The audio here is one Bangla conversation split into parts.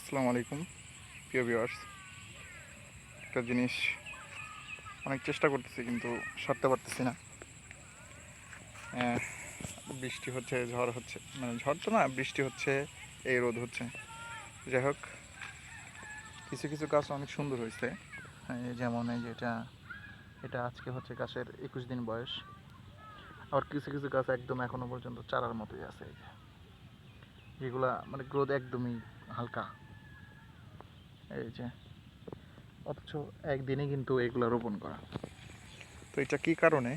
আসসালামু আলাইকুম প্রিয় ভিউয়ার্স। একটা জিনিস অনেক চেষ্টা করতেছি কিন্তু সারতে পারতেছি না। বৃষ্টি হচ্ছে, ঝড় হচ্ছে, মানে ঝড় তো না, বৃষ্টি হচ্ছে, এই রোদ হচ্ছে। যাই হোক, কিছু কিছু গাছ অনেক সুন্দর হয়েছে। যেমন এই যে এটা আজকে হচ্ছে গাছের 21 দিন বয়স। আবার কিছু কিছু গাছ একদম এখনো পর্যন্ত চারার মতোই আছে, এই যেগুলা মানে গ্রোথ একদমই হালকা। এই যে অথচ একদিনে কিন্তু এগুলো রোপণ করা। তো এটা কী কারণে,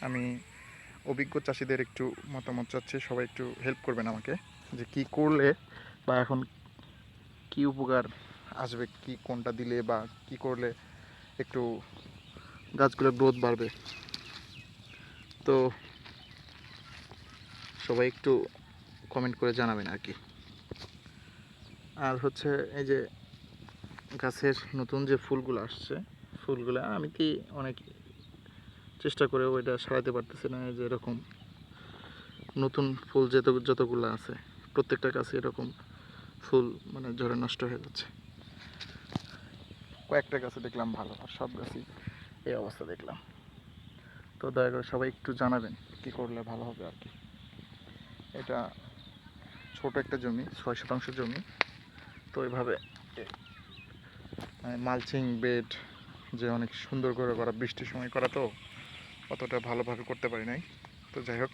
আমি অভিজ্ঞ চাষিদের একটু মতামত চাচ্ছি। সবাই একটু হেল্প করবেন আমাকে, যে কি করলে বা এখন কি উপকার আসবে, কি কোনটা দিলে বা কি করলে একটু গাছগুলোর গ্রোথ বাড়বে। তো সবাই একটু কমেন্ট করে জানাবেন আর কি। আর হচ্ছে এই যে গাছের নতুন যে ফুলগুলো আসছে, ফুলগুলো আমি কি অনেক চেষ্টা করেও এটা সারাতে পারতেছি না। যে এরকম নতুন ফুল যতগুলো আছে, প্রত্যেকটা গাছে এরকম ফুল মানে ঝড়ে নষ্ট হয়ে যাচ্ছে। কয়েকটা গাছে দেখলাম ভালো, আর সব গাছই এই অবস্থা দেখলাম। তো দয়া করে সবাই একটু জানাবেন কি করলে ভালো হবে আর কি। এটা ছোট একটা জমি, 6 শতাংশ জমি। তো এইভাবে মালচিং বেড যে অনেক সুন্দর করে করা, বৃষ্টির সময় করা, তো অতটা ভালোভাবে করতে পারি নাই। তো যাই হোক,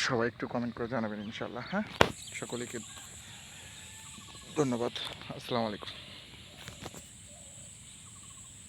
সবাই একটু কমেন্ট করে জানাবেন ইনশাল্লাহ। হ্যাঁ, সকলকে ধন্যবাদ। আসসালামু আলাইকুম।